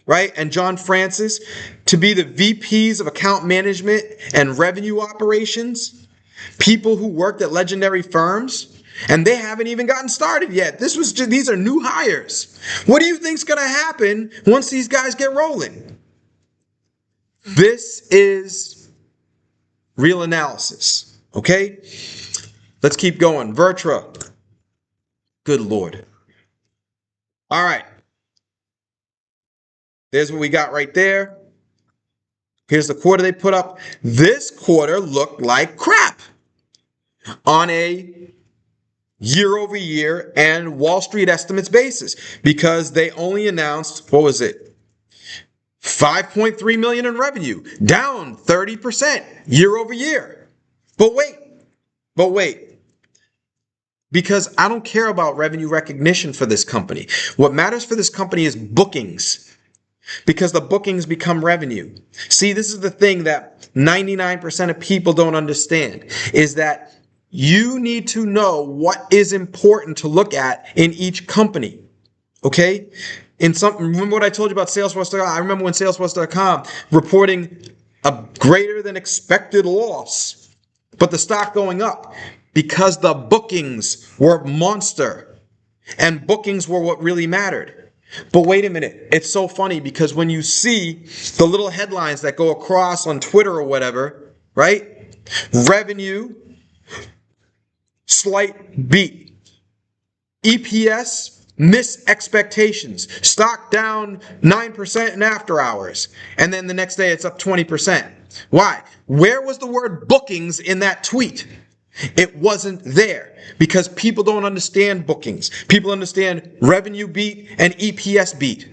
[SPEAKER 1] right, and John Francis, to be the VPs of account management and revenue operations, people who worked at legendary firms. And they haven't even gotten started yet. These are new hires. What do you think's going to happen once these guys get rolling? This is real analysis, okay? Let's keep going. VirTra. Good Lord. All right. There's what we got right there. Here's the quarter they put up. This quarter looked like crap on a year-over-year and Wall Street estimates basis because they only announced, what was it? 5.3 million in revenue, down 30% year over year. But wait, because I don't care about revenue recognition for this company. What matters for this company is bookings, because the bookings become revenue. See, this is the thing that 99% of people don't understand, is that you need to know what is important to look at in each company. Okay? Remember what I told you about Salesforce.com? I remember when Salesforce.com reporting a greater than expected loss, but the stock going up because the bookings were monster, and bookings were what really mattered. But wait a minute, it's so funny because when you see the little headlines that go across on Twitter or whatever, right? Revenue, slight beat. EPS, miss expectations. Stock down 9% in after hours. And then the next day it's up 20%. Why? Where was the word bookings in that tweet? It wasn't there because people don't understand bookings. People understand revenue beat and EPS beat,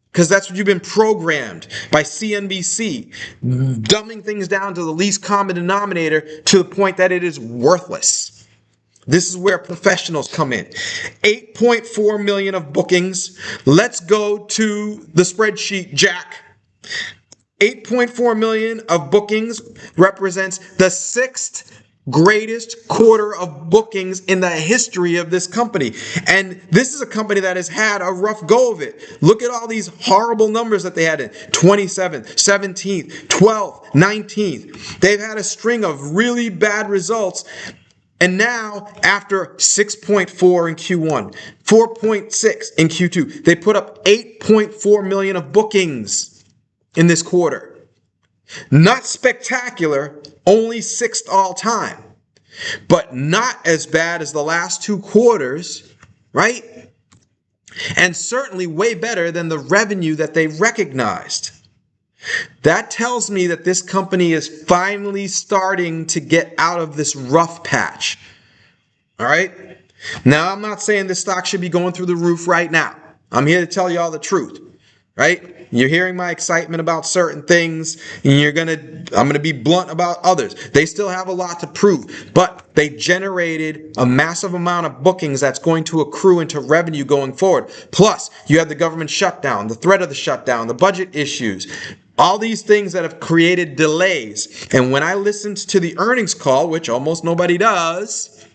[SPEAKER 1] because that's what you've been programmed by CNBC, dumbing things down to the least common denominator to the point that it is worthless. This is where professionals come in. 8.4 million of bookings. Let's go to the spreadsheet, Jack. 8.4 million of bookings represents the sixth greatest quarter of bookings in the history of this company. And this is a company that has had a rough go of it. Look at all these horrible numbers that they had in 27th, 17th, 12th, 19th. They've had a string of really bad results. And now, after 6.4 in Q1, 4.6 in Q2, they put up 8.4 million of bookings in this quarter. Not spectacular, only sixth all time, but not as bad as the last two quarters, right? And certainly way better than the revenue that they recognized. That tells me that this company is finally starting to get out of this rough patch. All right? Now, I'm not saying this stock should be going through the roof right now. I'm here to tell you all the truth, right? You're hearing my excitement about certain things, and I'm gonna be blunt about others. They still have a lot to prove, but they generated a massive amount of bookings that's going to accrue into revenue going forward. Plus, you have the government shutdown, the threat of the shutdown, the budget issues, all these things that have created delays. And when I listened to the earnings call, which almost nobody does,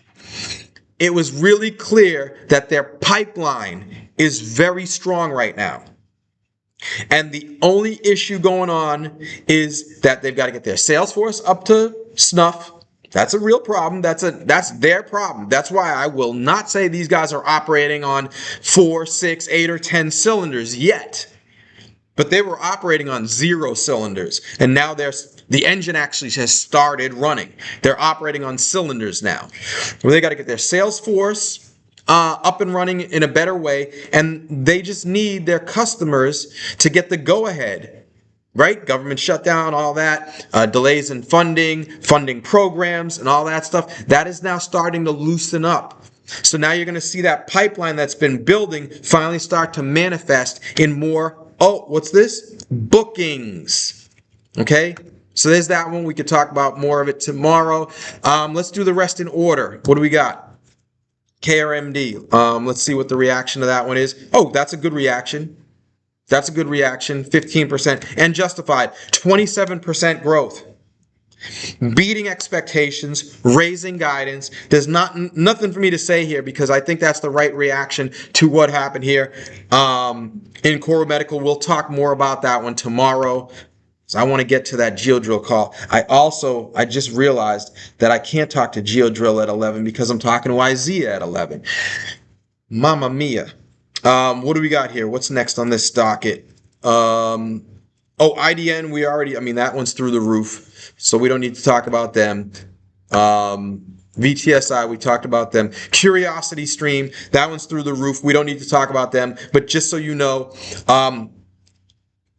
[SPEAKER 1] it was really clear that their pipeline is very strong right now. And the only issue going on is that they've got to get their sales force up to snuff. That's a real problem. That's their problem. That's why I will not say these guys are operating on 4, 6, 8, or 10 cylinders yet. But they were operating on 0 cylinders. And now the engine actually has started running. They're operating on cylinders now. Well, they got to get their sales force up and running in a better way, and they just need their customers to get the go-ahead, right? Government shutdown, all that, delays in funding programs, and all that stuff. That is now starting to loosen up. So now you're going to see that pipeline that's been building finally start to manifest in more, what's this? Bookings. Okay? So there's that one. We could talk about more of it tomorrow. Let's do the rest in order. What do we got? KRMD. Let's see what the reaction to that one is. Oh, that's a good reaction. That's a good reaction. 15%. And justified. 27% growth. Beating expectations, raising guidance. There's nothing for me to say here because I think that's the right reaction to what happened here. In Core Medical, we'll talk more about that one tomorrow. So I want to get to that Geodrill call. I just realized that I can't talk to Geodrill at 11 because I'm talking to Izea at 11. Mamma mia. What do we got here? What's next on this docket? IDN, that one's through the roof, so we don't need to talk about them. VTSI, we talked about them. Curiosity Stream, that one's through the roof. We don't need to talk about them, but just so you know,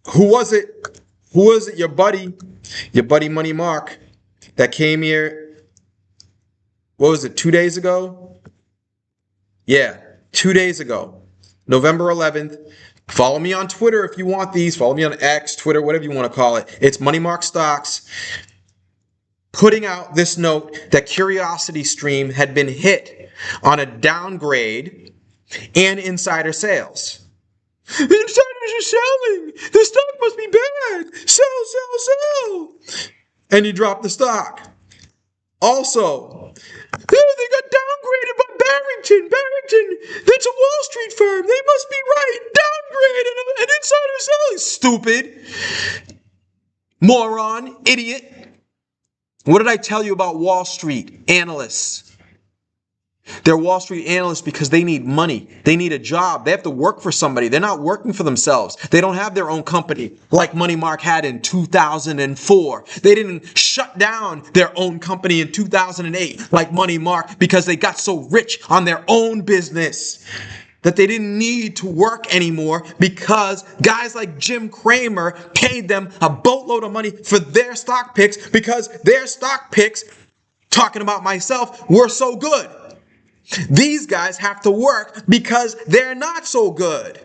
[SPEAKER 1] who was it? Who was it? Your buddy Money Mark that came here, what was it, 2 days ago? Yeah, 2 days ago, November 11th, Follow me on Twitter if you want these. Follow me on X, Twitter, whatever you want to call it. It's Money Mark Stocks putting out this note that Curiosity Stream had been hit on a downgrade and insider sales. The insiders are selling. The stock must be bad. Sell, sell, sell. And you drop the stock. Also, they got downgraded by Barrington. Barrington, that's a Wall Street firm. They must be right. Downgrade and insider selling. Stupid. Moron. Idiot. What did I tell you about Wall Street analysts? They're Wall Street analysts because they need money. They need a job. They have to work for somebody. They're not working for themselves. They don't have their own company like Money Mark had in 2004. They didn't shut down their own company in 2008 like Money Mark because they got so rich on their own business that they didn't need to work anymore because guys like Jim Cramer paid them a boatload of money for their stock picks because their stock picks, talking about myself, were so good. These guys have to work because they're not so good.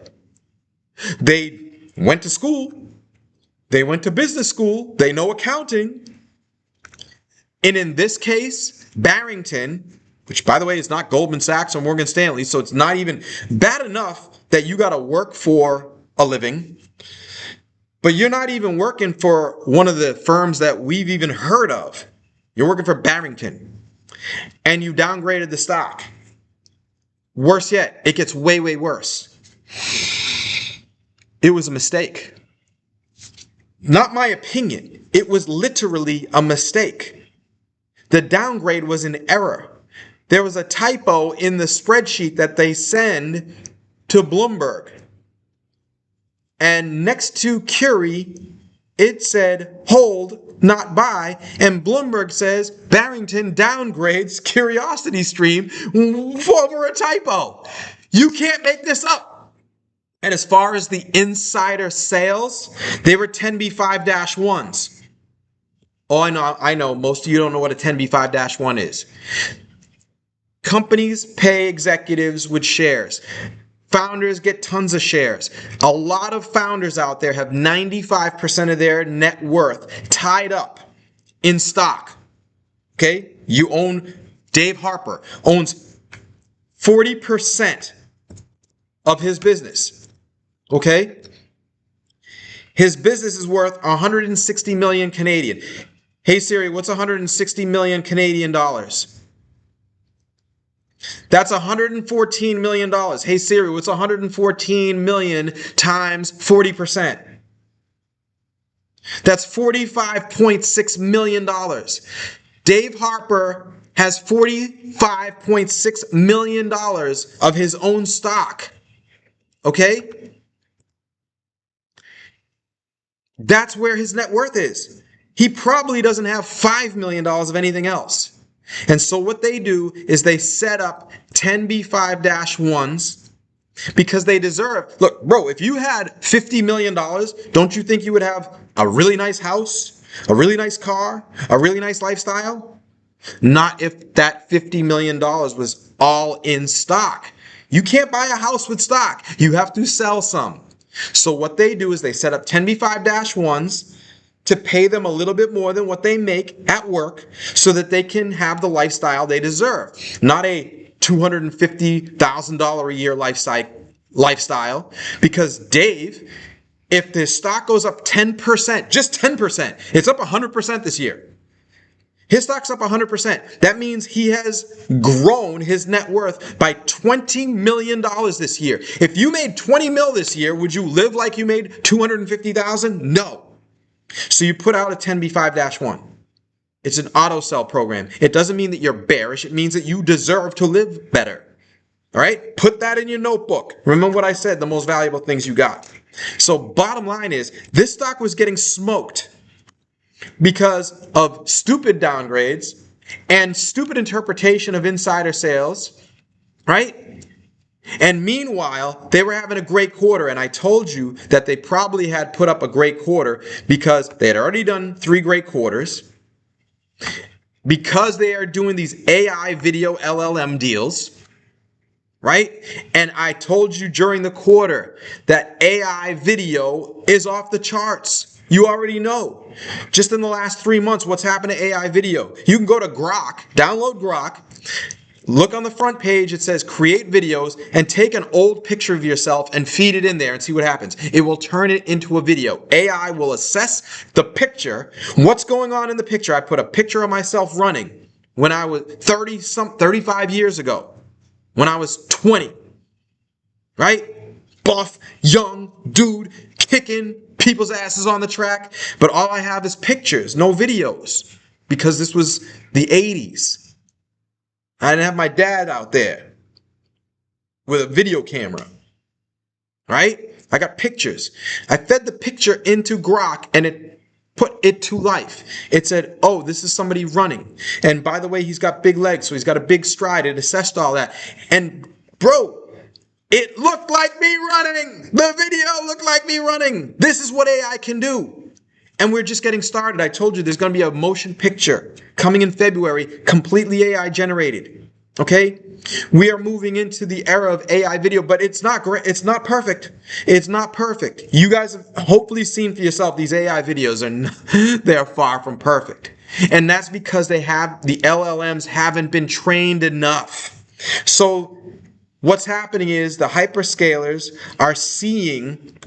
[SPEAKER 1] They went to school. They went to business school. They know accounting. And in this case, Barrington, which by the way is not Goldman Sachs or Morgan Stanley, so it's not even bad enough that you got to work for a living. But you're not even working for one of the firms that we've even heard of. You're working for Barrington. And you downgraded the stock. Worse yet, it gets way, way worse. It was a mistake. Not my opinion. It was literally a mistake. The downgrade was an error. There was a typo in the spreadsheet that they send to Bloomberg. And next to CURI, it said hold, not buy, and Bloomberg says Barrington downgrades Curiosity Stream over a typo. You can't make this up. And as far as the insider sales, they were 10b5-1s. Oh, I know. Most of you don't know what a 10b5-1 is. Companies pay executives with shares. Founders get tons of shares. A lot of founders out there have 95% of their net worth tied up in stock. Okay? You own, Dave Harper owns 40% of his business. Okay? His business is worth 160 million Canadian. Hey Siri, what's 160 million Canadian dollars? That's $114 million. Hey Siri, what's 114 million times 40%? That's $45.6 million. Dave Harper has $45.6 million of his own stock. Okay? That's where his net worth is. He probably doesn't have $5 million of anything else. And so what they do is they set up 10b5-1s because they deserve. Look, bro, if you had $50 million, don't you think you would have a really nice house, a really nice car, a really nice lifestyle? Not if that $50 million was all in stock. You can't buy a house with stock. You have to sell some. So what they do is they set up 10b5-1s to pay them a little bit more than what they make at work so that they can have the lifestyle they deserve. Not a $250,000 a year lifestyle. Because Dave, if the stock goes up 10%, just 10%, it's up 100% this year. His stock's up 100%. That means he has grown his net worth by $20 million this year. If you made 20 mil this year, would you live like you made 250,000? No. So you put out a 10b5-1. It's an auto sell program. It doesn't mean that you're bearish. It means that you deserve to live better. All right? Put that in your notebook. Remember what I said, the most valuable things you got. So bottom line is, this stock was getting smoked because of stupid downgrades and stupid interpretation of insider sales, right? And meanwhile, they were having a great quarter, and I told you that they probably had put up a great quarter because they had already done 3 great quarters, because they are doing these AI video LLM deals, right? And I told you during the quarter that AI video is off the charts. You already know. Just in the last 3 months, what's happened to AI video? You can go to Grok, download Grok, look on the front page, it says create videos, and take an old picture of yourself and feed it in there and see what happens. It will turn it into a video. AI will assess the picture, what's going on in the picture. I put a picture of myself running when I was 35 years ago, when I was 20, right? Buff, young dude, kicking people's asses on the track, but all I have is pictures, no videos, because this was the 80s. I didn't have my dad out there with a video camera, right? I got pictures. I fed the picture into Grok and it put it to life. It said, oh, this is somebody running. And by the way, he's got big legs, so he's got a big stride. It assessed all that. And bro, it looked like me running. The video looked like me running. This is what AI can do. And we're just getting started. I told you there's going to be a motion picture coming in February, completely AI generated. Okay? We are moving into the era of AI video, but it's not great. It's not perfect. It's not perfect. You guys have hopefully seen for yourself these AI videos they're far from perfect. And that's because the LLMs haven't been trained enough. So what's happening is the hyperscalers are seeing,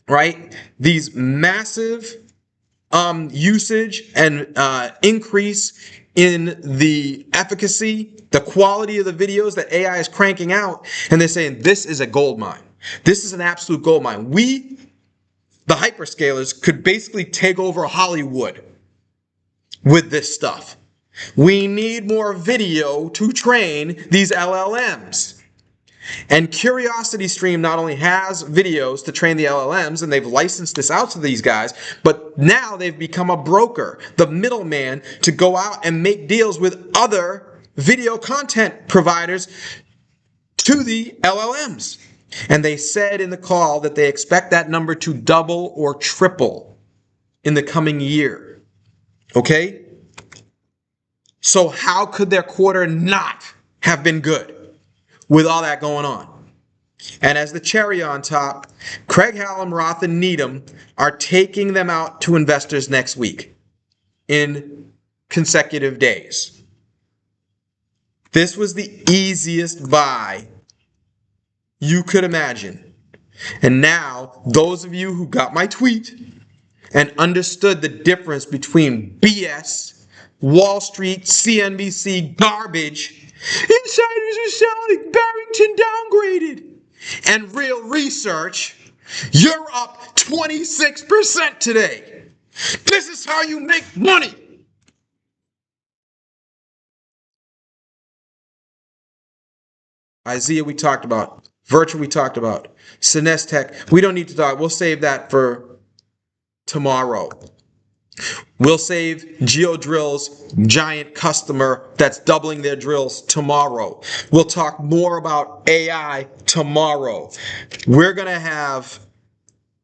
[SPEAKER 1] right, these massive usage and increase in the efficacy, the quality of the videos that AI is cranking out, and they're saying this is a gold mine. This is an absolute gold mine. We, the hyperscalers, could basically take over Hollywood with this stuff. We need more video to train these LLMs. And CuriosityStream not only has videos to train the LLMs, and they've licensed this out to these guys, but now they've become a broker, the middleman, to go out and make deals with other video content providers to the LLMs. And they said in the call that they expect that number to double or triple in the coming year. Okay? So how could their quarter not have been good with all that going on? And as the cherry on top, Craig Hallam, Roth, and Needham are taking them out to investors next week in consecutive days. This was the easiest buy you could imagine. And now, those of you who got my tweet and understood the difference between BS, Wall Street, CNBC, garbage, insiders are selling, Barrington downgraded, and real research, you're up 26% today. This is how you make money. Izea we talked about. VirTra we talked about. Sinestech, we don't need to talk. We'll save that for tomorrow. We'll save Geodrill's giant customer that's doubling their drills tomorrow. We'll talk more about AI tomorrow. We're going to have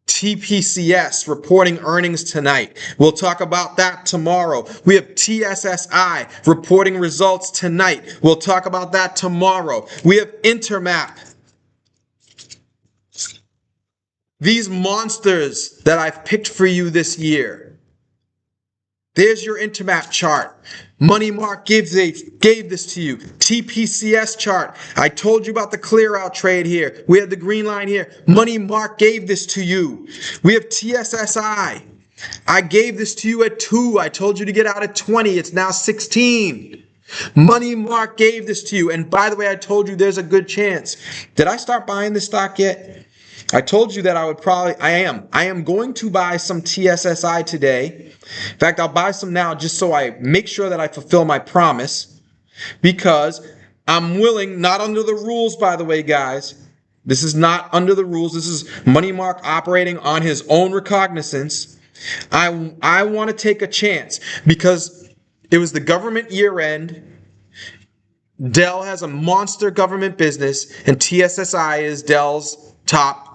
[SPEAKER 1] TPCS reporting earnings tonight. We'll talk about that tomorrow. We have TSSI reporting results tonight. We'll talk about that tomorrow. We have Intermap. These monsters that I've picked for you this year. There's your Intermap chart. Money Mark gave this to you. TPCS chart. I told you about the clear out trade here. We have the green line here. Money Mark gave this to you. We have TSSI. I gave this to you at 2. I told you to get out at 20. It's now 16. Money Mark gave this to you. And by the way, I told you there's a good chance. Did I start buying this stock yet? I told you that I am going to buy some TSSI today. In fact, I'll buy some now just so I make sure that I fulfill my promise, because I'm willing, not under the rules, by the way, guys. This is not under the rules. This is Money Mark operating on his own recognizance. I want to take a chance because it was the government year end. Dell has a monster government business, and TSSI is Dell's top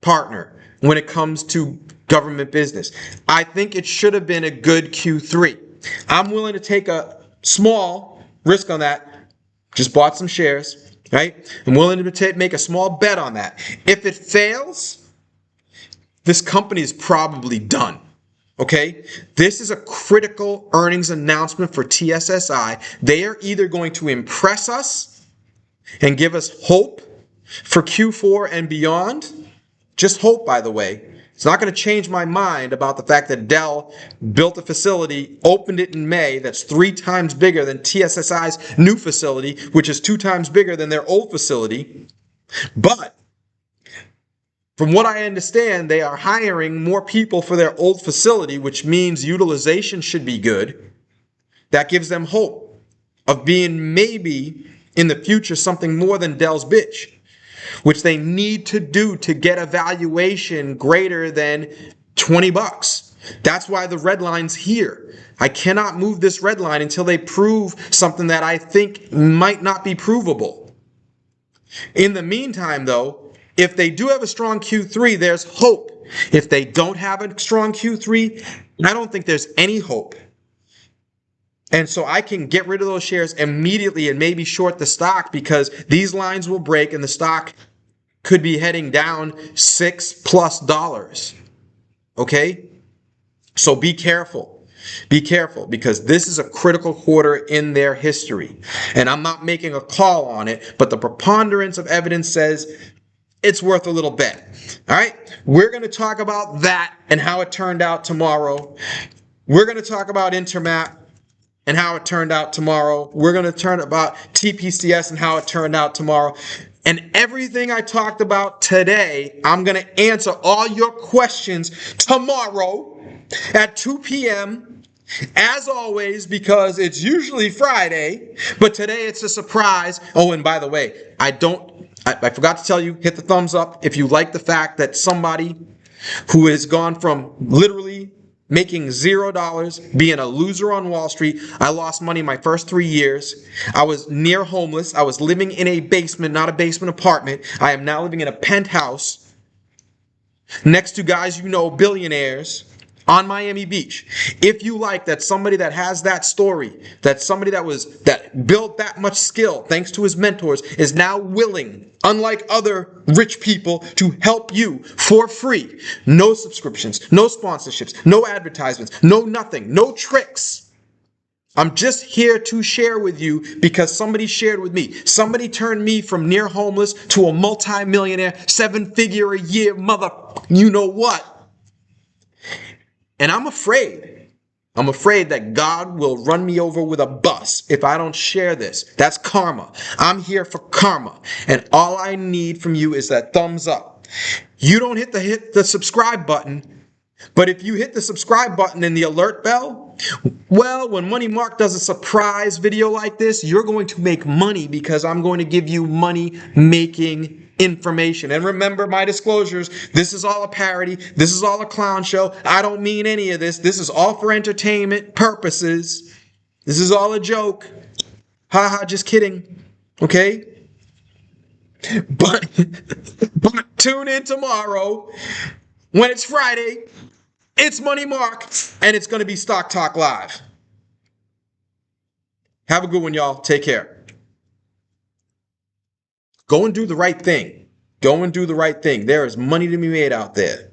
[SPEAKER 1] partner when it comes to government business. I think it should have been a good Q3. I'm willing to take a small risk on that. Just bought some shares. right? I'm willing to make a small bet on that. If it fails, this company is probably done. Okay, this is a critical earnings announcement for TSSI. They are either going to impress us and give us hope for Q4 and beyond. Just hope, by the way. It's not going to change my mind about the fact that Dell built a facility, opened it in May, that's 3 times bigger than TSSI's new facility, which is 2 times bigger than their old facility. But from what I understand, they are hiring more people for their old facility, which means utilization should be good. That gives them hope of being maybe in the future something more than Dell's bitch, which they need to do to get a valuation greater than 20 bucks. That's why the red line's here. I cannot move this red line until they prove something that I think might not be provable. In the meantime, though, if they do have a strong Q3, there's hope. If they don't have a strong Q3, I don't think there's any hope. And so I can get rid of those shares immediately and maybe short the stock, because these lines will break and the stock could be heading down $6+. Okay? So be careful. Be careful, because this is a critical quarter in their history. And I'm not making a call on it, but the preponderance of evidence says it's worth a little bet. All right? We're going to talk about that and how it turned out tomorrow. We're going to talk about Intermap and how it turned out tomorrow. We're going to turn about TPCS and how it turned out tomorrow. And everything I talked about today, I'm going to answer all your questions tomorrow at 2 p.m. As always, because it's usually Friday, but today it's a surprise. Oh, and by the way, I forgot to tell you, hit the thumbs up if you like the fact that somebody who has gone from literally making $0, being a loser on Wall Street. I lost money my first 3 years. I was near homeless. I was living in a basement, not a basement apartment. I am now living in a penthouse next to guys you know, billionaires, on Miami Beach. If you like that, somebody that has that story, that somebody that built that much skill thanks to his mentors is now willing, unlike other rich people, to help you for free. No subscriptions, no sponsorships, no advertisements, no nothing, no tricks. I'm just here to share with you because somebody shared with me. Somebody turned me from near homeless to a multi-millionaire, 7-figure a year mother, you know what? And I'm afraid that God will run me over with a bus if I don't share this. That's karma. I'm here for karma. And all I need from you is that thumbs up. You don't hit the subscribe button, but if you hit the subscribe button and the alert bell, well, when Money Mark does a surprise video like this, you're going to make money because I'm going to give you money-making information. And remember my disclosures, this is all a parody, this is all a clown show. I don't mean any of this. This is all for entertainment purposes. This is all a joke. Haha, just kidding. Okay? But tune in tomorrow when it's Friday. It's Money Mark, and it's going to be Stock Talk Live. Have a good one, y'all. Take care. Go and do the right thing. Go and do the right thing. There is money to be made out there.